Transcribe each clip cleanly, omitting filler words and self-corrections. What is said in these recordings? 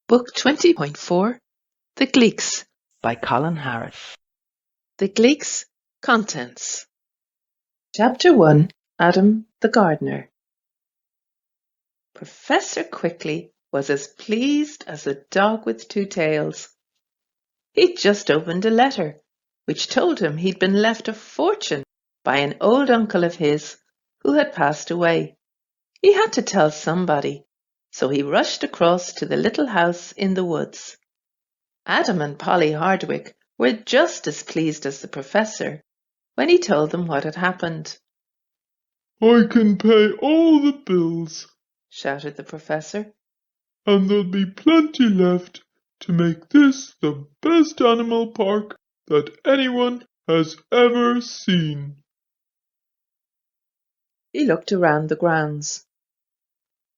Book 20.4 The Gleeks by Colin Harris. The Gleeks Contents Chapter 1 Adam the Gardener. Professor Quickly was as pleased as a dog with two tails. He'd just opened a letter which told him he'd been left a fortune by an old uncle of his who had passed away. He had to tell somebody, so he rushed across to the little house in the woods. Adam and Polly Hardwick were just as pleased as the professor when he told them what had happened. "I can pay all the bills," shouted the professor, "and there'll be plenty left to make this the best animal park that anyone has ever seen." He looked around the grounds.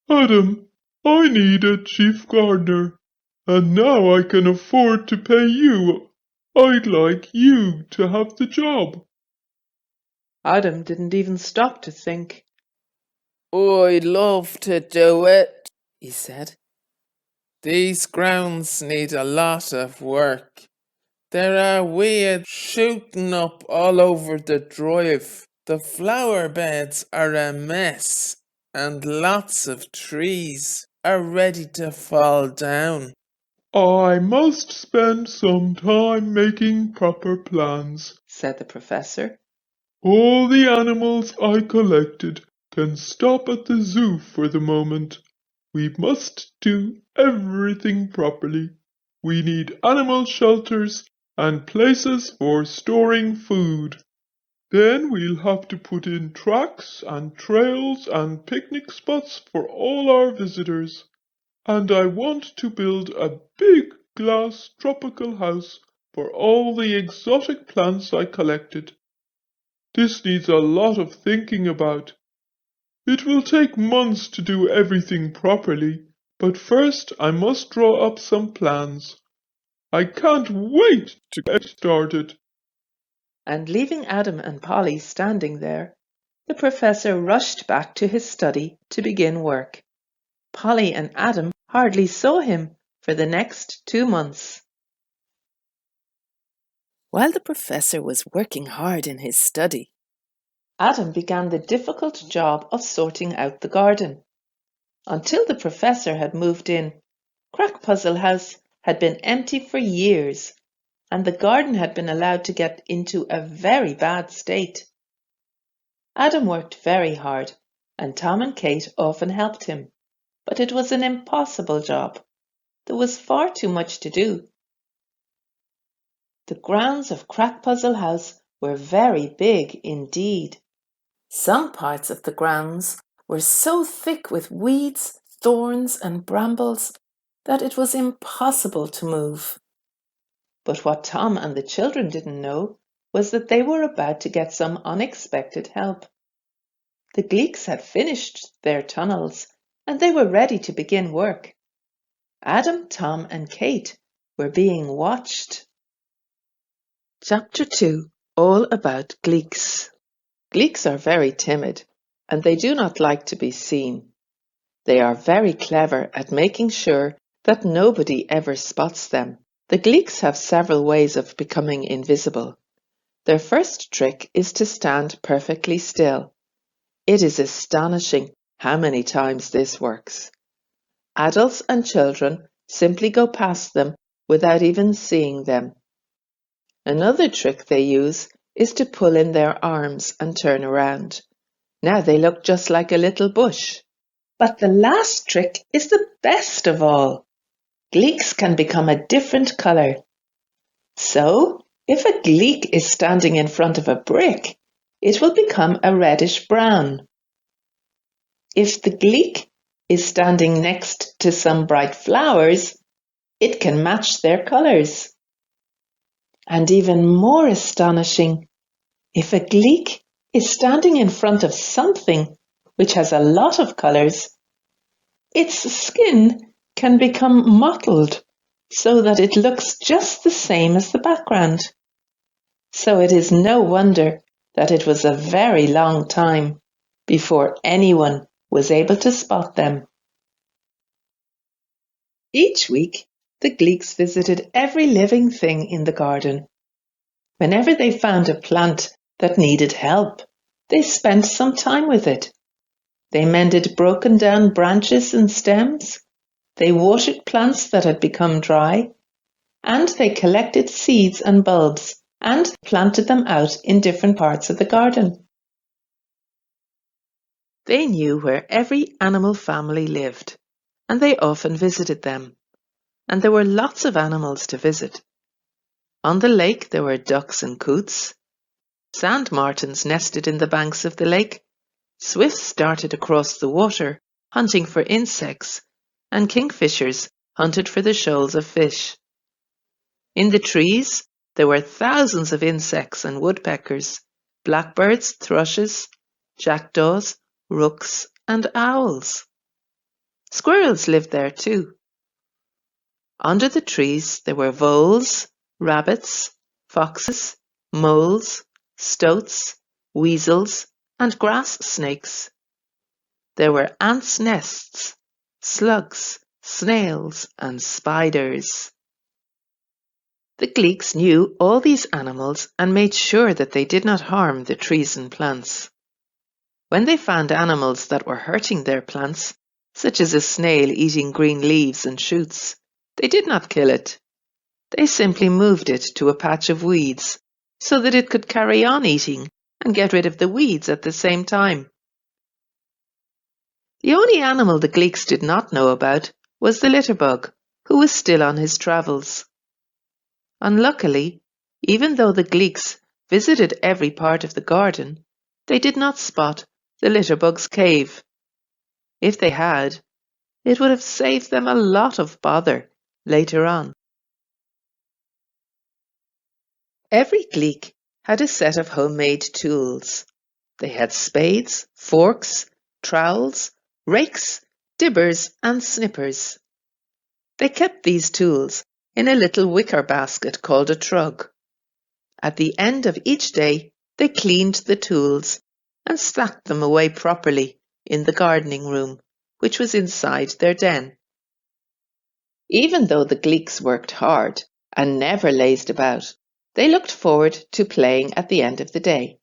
"Adam, I need a chief gardener, and now I can afford to pay you. I'd like you to have the job." Adam didn't even stop to think. "I'd love to do it," he said. "These grounds need a lot of work. There are weeds shooting up all over the drive. The flower beds are a mess, and lots of trees are ready to fall down." "I must spend some time making proper plans," said the professor. "All the animals I collected can stop at the zoo for the moment. We must do everything properly. We need animal shelters and places for storing food. Then we'll have to put in tracks and trails and picnic spots for all our visitors. And I want to build a big glass tropical house for all the exotic plants I collected. This needs a lot of thinking about. It will take months to do everything properly, but first I must draw up some plans. I can't wait to get started." And leaving Adam and Polly standing there, the professor rushed back to his study to begin work. Polly and Adam hardly saw him for the next 2 months. While the professor was working hard in his study, Adam began the difficult job of sorting out the garden. Until the professor had moved in, Crackpuzzle House had been empty for years, and the garden had been allowed to get into a very bad state. Adam worked very hard, and Tom and Kate often helped him, but it was an impossible job. There was far too much to do. The grounds of Crackpuzzle House were very big indeed. Some parts of the grounds were so thick with weeds, thorns, and brambles that it was impossible to move. But what Tom and the children didn't know was that they were about to get some unexpected help. The Gleeks had finished their tunnels, and they were ready to begin work. Adam, Tom, and Kate were being watched. Chapter 2 All About Gleeks. Gleeks are very timid, and they do not like to be seen. They are very clever at making sure that nobody ever spots them. The Gleeks have several ways of becoming invisible. Their first trick is to stand perfectly still. It is astonishing how many times this works. Adults and children simply go past them without even seeing them. Another trick they use is to pull in their arms and turn around. Now they look just like a little bush. But the last trick is the best of all. Gleeks can become a different colour. So, if a Gleek is standing in front of a brick, it will become a reddish brown. If the Gleek is standing next to some bright flowers, it can match their colours. And even more astonishing, if a Gleek is standing in front of something which has a lot of colours, its skin can become mottled so that it looks just the same as the background. So it is no wonder that it was a very long time before anyone was able to spot them. Each week, the Gleeks visited every living thing in the garden. Whenever they found a plant that needed help, they spent some time with it. They mended broken down branches and stems. They watered plants that had become dry. And they collected seeds and bulbs and planted them out in different parts of the garden. They knew where every animal family lived, and they often visited them. And there were lots of animals to visit. On the lake there were ducks and coots. Sand martins nested in the banks of the lake. Swifts darted across the water, hunting for insects, and kingfishers hunted for the shoals of fish. In the trees there were thousands of insects and woodpeckers, blackbirds, thrushes, jackdaws, rooks, and owls. Squirrels lived there too. Under the trees there were voles, rabbits, foxes, moles, stoats, weasels, and grass snakes. There were ants' nests, slugs, snails, and spiders. The Gleeks knew all these animals and made sure that they did not harm the trees and plants. When they found animals that were hurting their plants, such as a snail eating green leaves and shoots, they did not kill it. They simply moved it to a patch of weeds so that it could carry on eating and get rid of the weeds at the same time. The only animal the Gleeks did not know about was the litterbug, who was still on his travels. Unluckily, even though the Gleeks visited every part of the garden, they did not spot the litterbug's cave. If they had, it would have saved them a lot of bother later on. Every Gleek had a set of homemade tools. They had spades, forks, trowels, rakes, dibbers, and snippers. They kept these tools in a little wicker basket called a trug. At the end of each day, they cleaned the tools and stacked them away properly in the gardening room, which was inside their den. Even though the Gleeks worked hard and never lazed about, they looked forward to playing at the end of the day.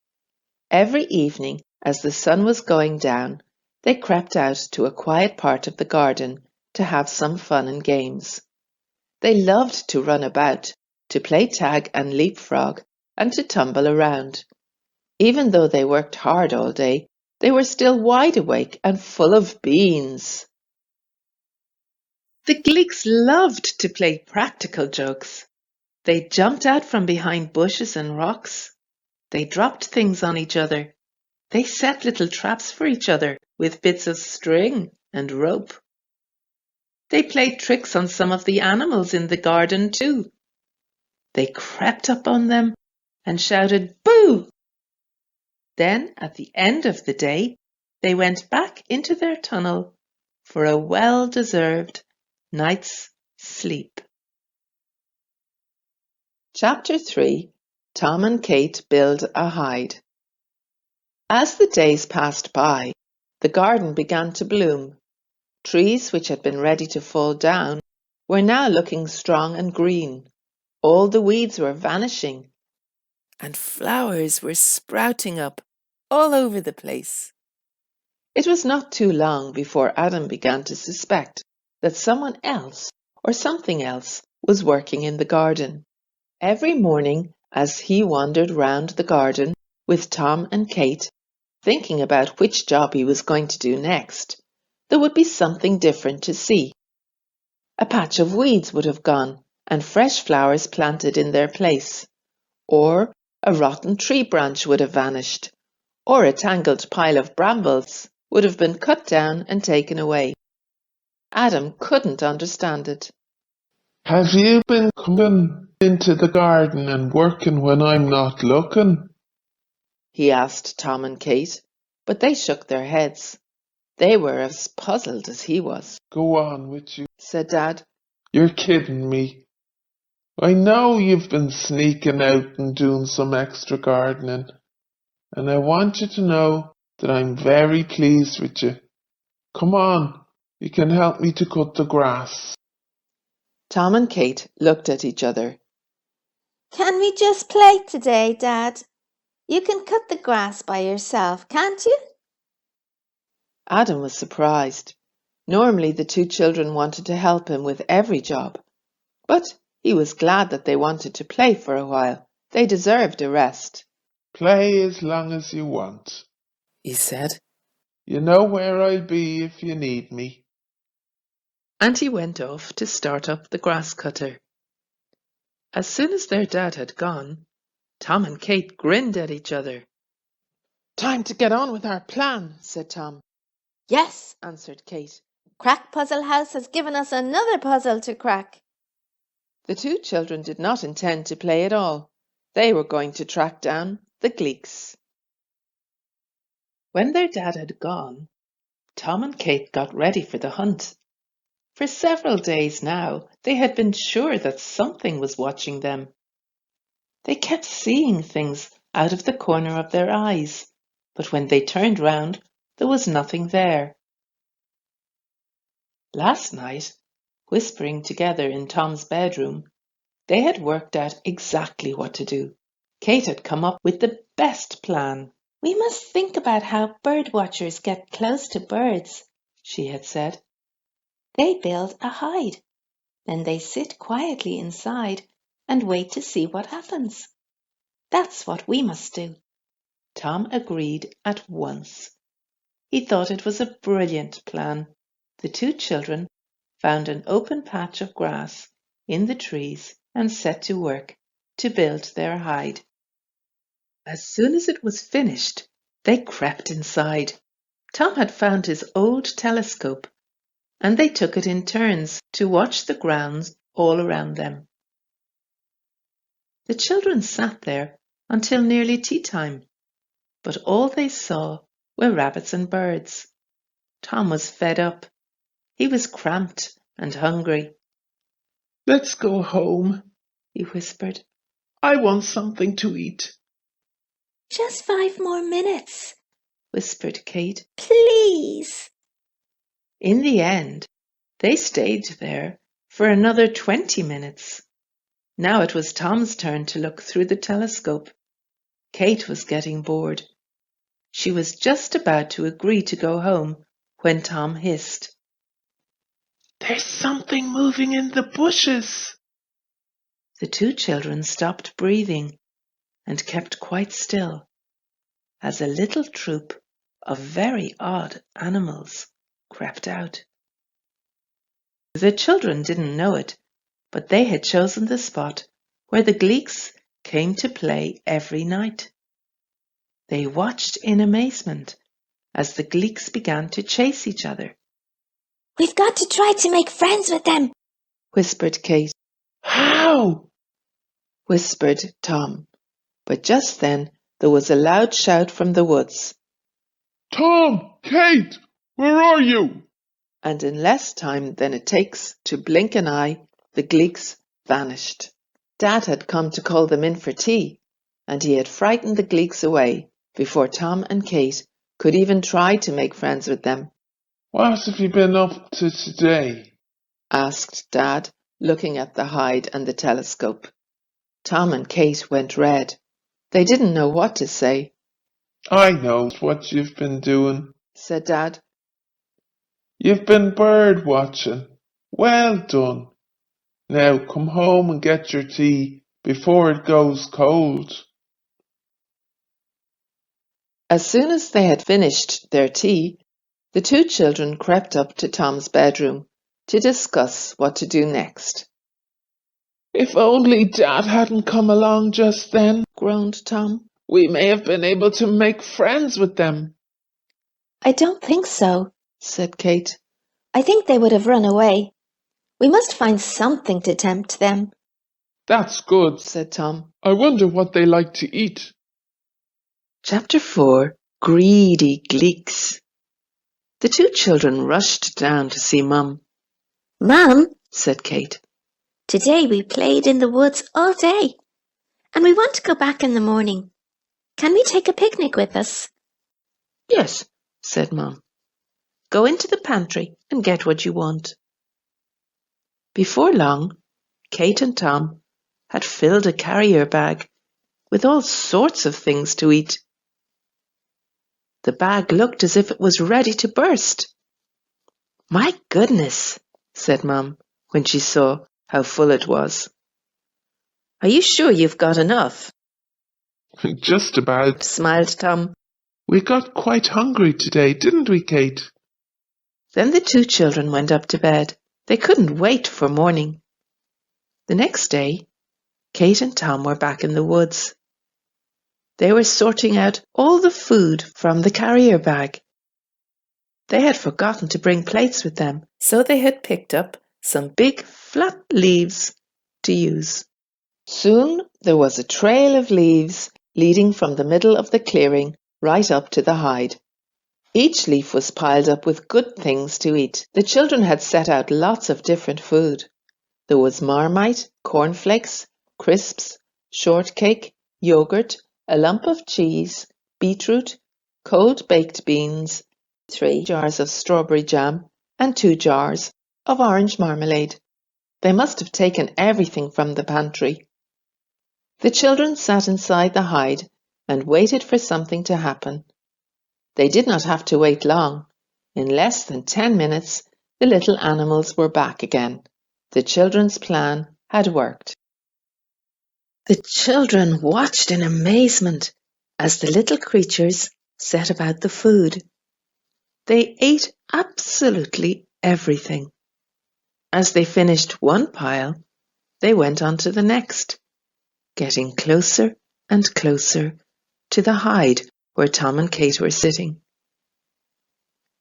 Every evening, as the sun was going down, they crept out to a quiet part of the garden to have some fun and games. They loved to run about, to play tag and leapfrog, and to tumble around. Even though they worked hard all day, they were still wide awake and full of beans. The Gleeks loved to play practical jokes. They jumped out from behind bushes and rocks. They dropped things on each other. They set little traps for each other with bits of string and rope. They played tricks on some of the animals in the garden too. They crept up on them and shouted "Boo!" Then, at the end of the day, they went back into their tunnel for a well-deserved night's sleep. Chapter 3. Tom and Kate Build a Hide. As the days passed by, the garden began to bloom. Trees which had been ready to fall down were now looking strong and green. All the weeds were vanishing, and flowers were sprouting up all over the place. It was not too long before Adam began to suspect that someone else or something else was working in the garden. Every morning, as he wandered round the garden with Tom and Kate, thinking about which job he was going to do next, there would be something different to see. A patch of weeds would have gone and fresh flowers planted in their place, or a rotten tree branch would have vanished, or a tangled pile of brambles would have been cut down and taken away. Adam couldn't understand it. Have you been coming into the garden and working when I'm not looking? He asked Tom and Kate, but they shook their heads. They were as puzzled as he was. Go on with you, said Dad. You're kidding me. I know you've been sneaking out and doing some extra gardening, and I want you to know that I'm very pleased with you. Come on, you can help me to cut the grass. Tom and Kate looked at each other. Can we just play today, Dad? You can cut the grass by yourself, can't you? Adam was surprised. Normally the two children wanted to help him with every job, but he was glad that they wanted to play for a while. They deserved a rest. Play as long as you want, he said. You know where I'll be if you need me. And he went off to start up the grass cutter. As soon as their dad had gone, Tom and Kate grinned at each other. Time to get on with our plan, said Tom. Yes, answered Kate. Crack Puzzle House has given us another puzzle to crack. The two children did not intend to play at all. They were going to track down the Gleeks. When their dad had gone, Tom and Kate got ready for the hunt. For several days now, they had been sure that something was watching them. They kept seeing things out of the corner of their eyes, but when they turned round, there was nothing there. Last night, whispering together in Tom's bedroom, they had worked out exactly what to do. Kate had come up with the best plan. We must think about how bird watchers get close to birds, she had said. They build a hide. Then they sit quietly inside and wait to see what happens. That's what we must do. Tom agreed at once. He thought it was a brilliant plan. The two children found an open patch of grass in the trees and set to work to build their hide. As soon as it was finished, they crept inside. Tom had found his old telescope, and they took it in turns to watch the grounds all around them. The children sat there until nearly tea time, but all they saw were rabbits and birds. Tom was fed up. He was cramped and hungry. Let's go home, he whispered. I want something to eat. Just 5 more minutes, whispered Kate. Please. In the end, they stayed there for another 20 minutes. Now it was Tom's turn to look through the telescope. Kate was getting bored. She was just about to agree to go home when Tom hissed. There's something moving in the bushes. The two children stopped breathing and kept quite still as a little troop of very odd animals crept out. The children didn't know it, but they had chosen the spot where the Gleeks came to play every night. They watched in amazement as the Gleeks began to chase each other. We've got to try to make friends with them, whispered Kate. How? whispered Tom. But just then there was a loud shout from the woods. Tom! Kate! Where are you? And in less time than it takes to blink an eye, the Gleeks vanished. Dad had come to call them in for tea, and he had frightened the Gleeks away before Tom and Kate could even try to make friends with them. What have you been up to today? asked Dad, looking at the hide and the telescope. Tom and Kate went red. They didn't know what to say. I know what you've been doing, said Dad. You've been bird watching. Well done. Now come home and get your tea before it goes cold. As soon as they had finished their tea, the two children crept up to Tom's bedroom to discuss what to do next. If only Dad hadn't come along just then, groaned Tom. We may have been able to make friends with them. I don't think so, said Kate. I think they would have run away. We must find something to tempt them. That's good, said Tom. I wonder what they like to eat. Chapter 4. Greedy Gleeks. The two children rushed down to see Mum. Mum, said Kate, today we played in the woods all day, and we want to go back in the morning. Can we take a picnic with us? Yes, said Mum. Go into the pantry and get what you want. Before long, Kate and Tom had filled a carrier bag with all sorts of things to eat. The bag looked as if it was ready to burst. "My goodness," said Mum, when she saw how full it was. "Are you sure you've got enough?" Just about. smiled Tom. We got quite hungry today, didn't we, Kate? Then the two children went up to bed. They couldn't wait for morning. The next day, Kate and Tom were back in the woods. They were sorting out all the food from the carrier bag. They had forgotten to bring plates with them, so they had picked up some big flat leaves to use. Soon there was a trail of leaves leading from the middle of the clearing right up to the hide. Each leaf was piled up with good things to eat. The children had set out lots of different food. There was marmite, cornflakes, crisps, shortcake, yogurt, a lump of cheese, beetroot, cold baked beans, 3 jars of strawberry jam, and 2 jars of orange marmalade. They must have taken everything from the pantry. The children sat inside the hide and waited for something to happen. They did not have to wait long. In less than 10 minutes, the little animals were back again. The children's plan had worked. The children watched in amazement as the little creatures set about the food. They ate absolutely everything. As they finished one pile, they went on to the next, getting closer and closer to the hide where Tom and Kate were sitting.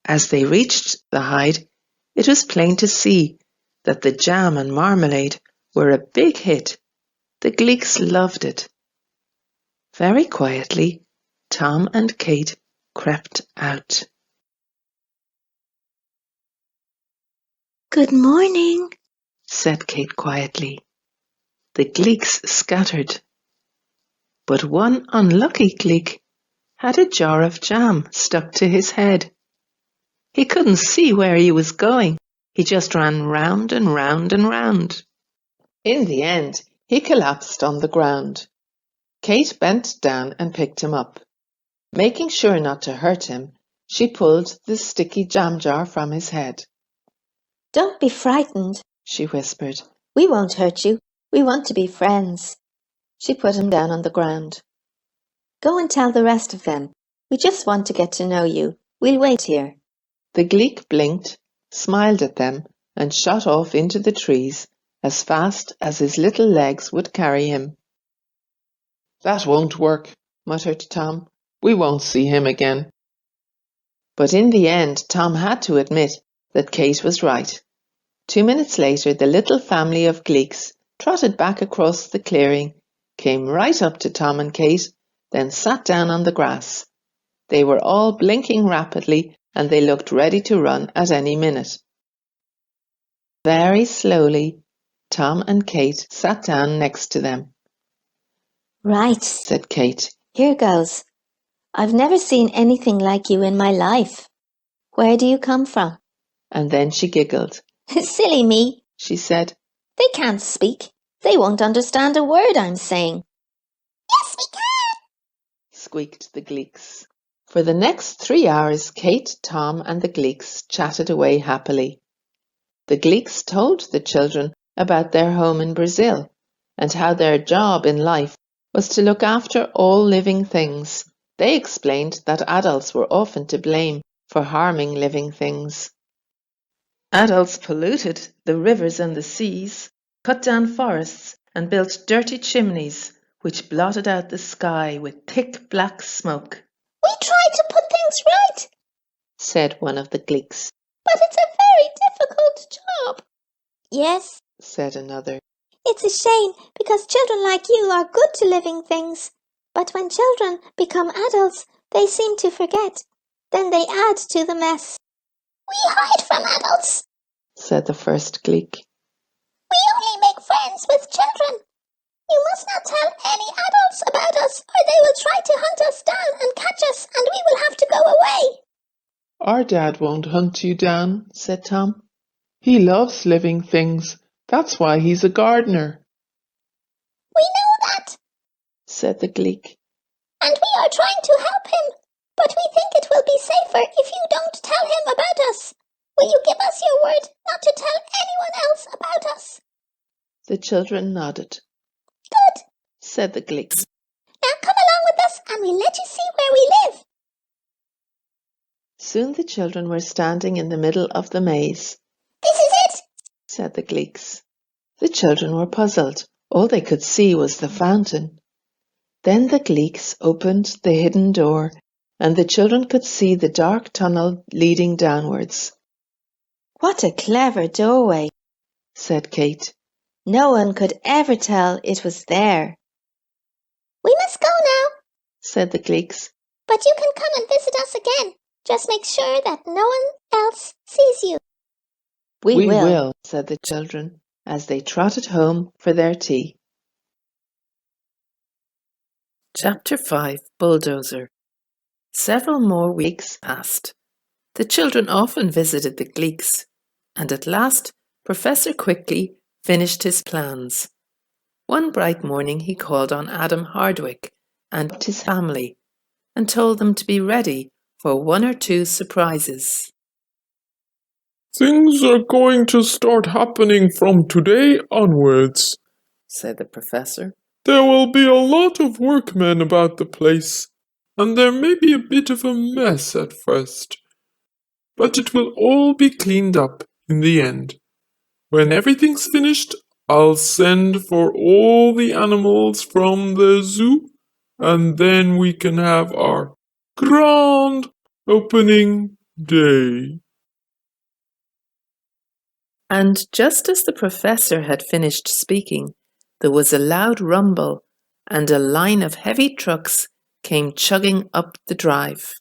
As they reached the hide, it was plain to see that the jam and marmalade were a big hit. The Gleeks loved it. Very quietly, Tom and Kate crept out. "Good morning," said Kate quietly. The Gleeks scattered, but one unlucky Gleek had a jar of jam stuck to his head. He couldn't see where he was going. He just ran round and round and round. In the end, he collapsed on the ground. Kate bent down and picked him up. Making sure not to hurt him, she pulled the sticky jam jar from his head. "Don't be frightened," she whispered. "We won't hurt you. We want to be friends." She put him down on the ground. "Go and tell the rest of them. We just want to get to know you. We'll wait here." The Gleek blinked, smiled at them, and shot off into the trees as fast as his little legs would carry him. That won't work, muttered Tom. We won't see him again. But in the end, Tom had to admit that Kate was right. 2 minutes later, the little family of Gleeks trotted back across the clearing, came right up to Tom and Kate, then sat down on the grass. They were all blinking rapidly, and they looked ready to run at any minute. Very slowly, Tom and Kate sat down next to them. "Right," said Kate. "Here goes. I've never seen anything like you in my life. Where do you come from?" And then she giggled. "Silly me," she said. "They can't speak. They won't understand a word I'm saying." "Yes, we can," squeaked the Gleeks. For the next 3 hours, Kate, Tom, and the Gleeks chatted away happily. The Gleeks told the children about their home in Brazil and how their job in life was to look after all living things. They explained that adults were often to blame for harming living things. Adults polluted the rivers and the seas, cut down forests, and built dirty chimneys which blotted out the sky with thick black smoke. "We try to put things right," said one of the Gleeks. "but it's a very difficult job." "Yes," said another. "It's a shame because children like you are good to living things. But when children become adults, they seem to forget. Then they add to the mess." "We hide from adults," said the first Gleek. "We only make friends with children. You must not tell any adults about us, or they will try to hunt us down and catch us, and we will have to go away." Our dad won't hunt you down, said Tom. He loves living things. That's why he's a gardener, We know that, said the Gleek. and we are trying to help him. But we think it will be safer if you don't tell him about us. Will you give us your word not to tell anyone else about us? The children nodded. Good, said the Gleeks. Now come along with us and we'll let you see where we live. Soon the children were standing in the middle of the maze. This is it, said the Gleeks. The children were puzzled. All they could see was the fountain. Then the Gleeks opened the hidden door, and the children could see the dark tunnel leading downwards. What a clever doorway, said Kate. No one could ever tell it was there. We must go now, said the Gleeks. but you can come and visit us again. Just make sure that no one else sees you. We will, said the children, as they trotted home for their tea. Chapter 5, Bulldozer. Several more weeks passed. The children often visited the Gleeks, and at last Professor Quickly finished his plans. One bright morning he called on Adam Hardwick and his family and told them to be ready for 1 or 2 surprises. Things are going to start happening from today onwards, said the professor. There will be a lot of workmen about the place, and there may be a bit of a mess at first. But it will all be cleaned up in the end. When everything's finished, I'll send for all the animals from the zoo, and then we can have our grand opening day. And just as the professor had finished speaking, there was a loud rumble, and a line of heavy trucks came chugging up the drive.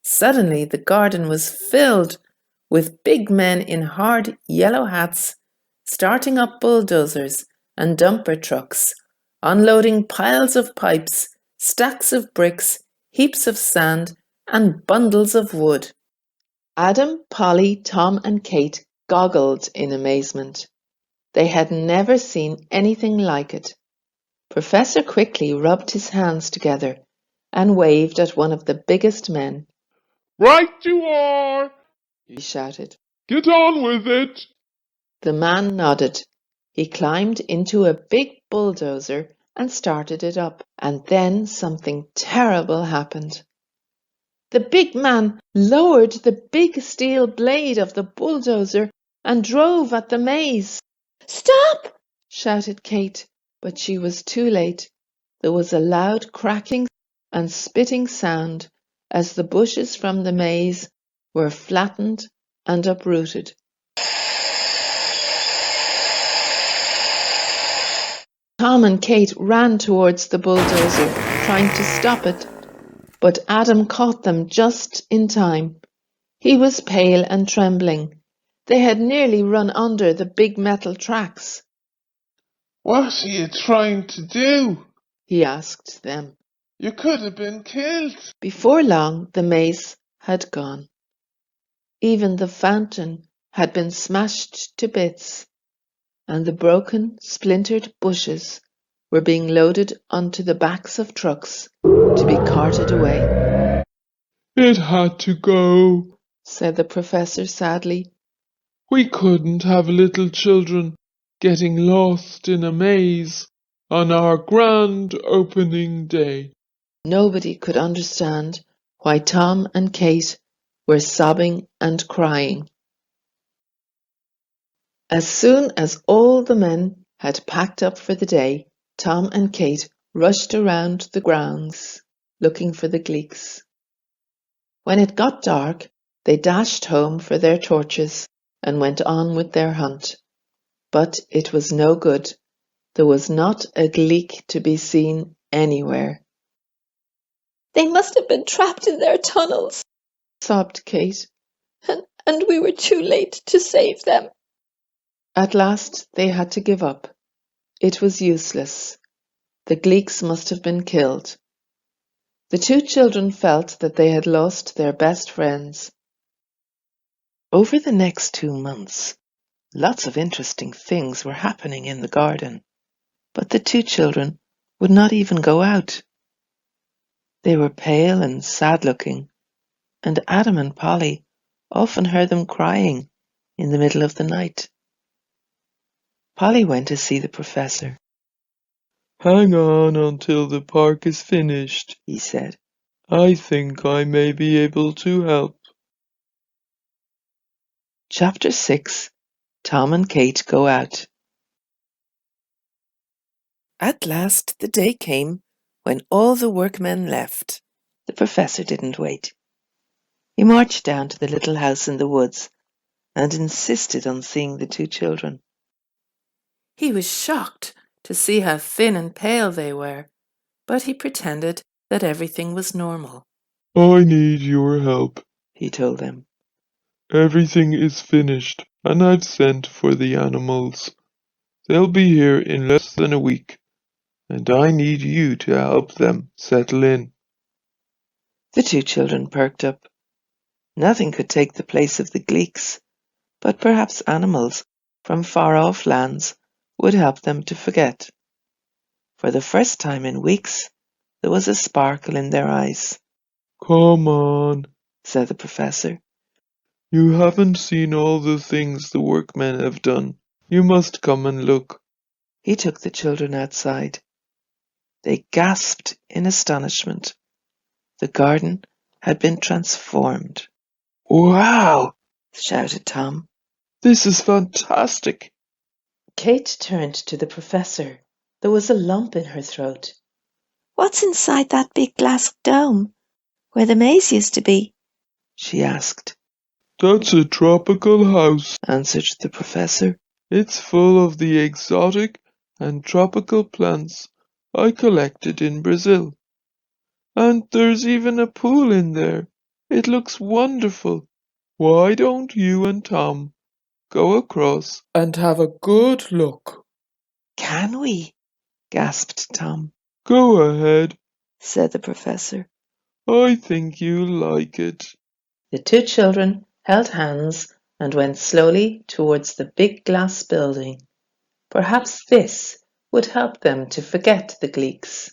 Suddenly the garden was filled with big men in hard yellow hats, starting up bulldozers and dumper trucks, unloading piles of pipes, stacks of bricks, heaps of sand, and bundles of wood. Adam, Polly, Tom, and Kate goggled in amazement. They had never seen anything like it. Professor Quickly rubbed his hands together and waved at one of the biggest men. Right you are, he shouted. Get on with it. The man nodded. He climbed into a big bulldozer and started it up, and then something terrible happened. The big man lowered the big steel blade of the bulldozer and drove at the maze. "Stop!" shouted Kate, but she was too late. There was a loud cracking and spitting sound as the bushes from the maze were flattened and uprooted. Tom and Kate ran towards the bulldozer, trying to stop it, but Adam caught them just in time. He was pale and trembling. They had nearly run under the big metal tracks. "What are you trying to do?" he asked them. "You could have been killed." Before long, the maze had gone. Even the fountain had been smashed to bits, and the broken, splintered bushes were being loaded onto the backs of trucks to be carted away. It had to go, said the professor sadly. We couldn't have little children getting lost in a maze on our grand opening day. Nobody could understand why Tom and Kate were sobbing and crying. As soon as all the men had packed up for the day, Tom and Kate rushed around the grounds looking for the Gleeks. When it got dark, they dashed home for their torches and went on with their hunt. But it was no good. There was not a Gleek to be seen anywhere. They must have been trapped in their tunnels, sobbed Kate. And we were too late to save them. At last they had to give up. It was useless. The Gleeks must have been killed. The two children felt that they had lost their best friends. Over the next 2 months, lots of interesting things were happening in the garden, but the two children would not even go out. They were pale and sad-looking, and Adam and Polly often heard them crying in the middle of the night. Polly went to see the professor. Hang on until the park is finished, He said. I think I may be able to help. Chapter 6. Tom and Kate Go Out. At last the day came when all the workmen left. The professor didn't wait. He marched down to the little house in the woods and insisted on seeing the two children. He was shocked to see how thin and pale they were, but he pretended that everything was normal. I need your help, He told them. Everything is finished, and I've sent for the animals. They'll be here in less than a week, and I need you to help them settle in. The two children perked up. Nothing could take the place of the Gleeks, but perhaps animals from far-off lands would help them to forget. For the first time in weeks, there was a sparkle in their eyes. Come on, said the professor. You haven't seen all the things the workmen have done. You must come and look. He took the children outside. They gasped in astonishment. The garden had been transformed. Wow! Shouted Tom. This is fantastic! Kate turned to the professor. There was a lump in her throat. What's inside that big glass dome, where the maze used to be? She asked. That's a tropical house, answered the professor. It's full of the exotic and tropical plants I collected in Brazil. And there's even a pool in there. It looks wonderful. Why don't you and Tom go across and have a good look? Can we? Gasped Tom. Go ahead, said the professor. I think you'll like it. The two children held hands and went slowly towards the big glass building. Perhaps this would help them to forget the Gleeks.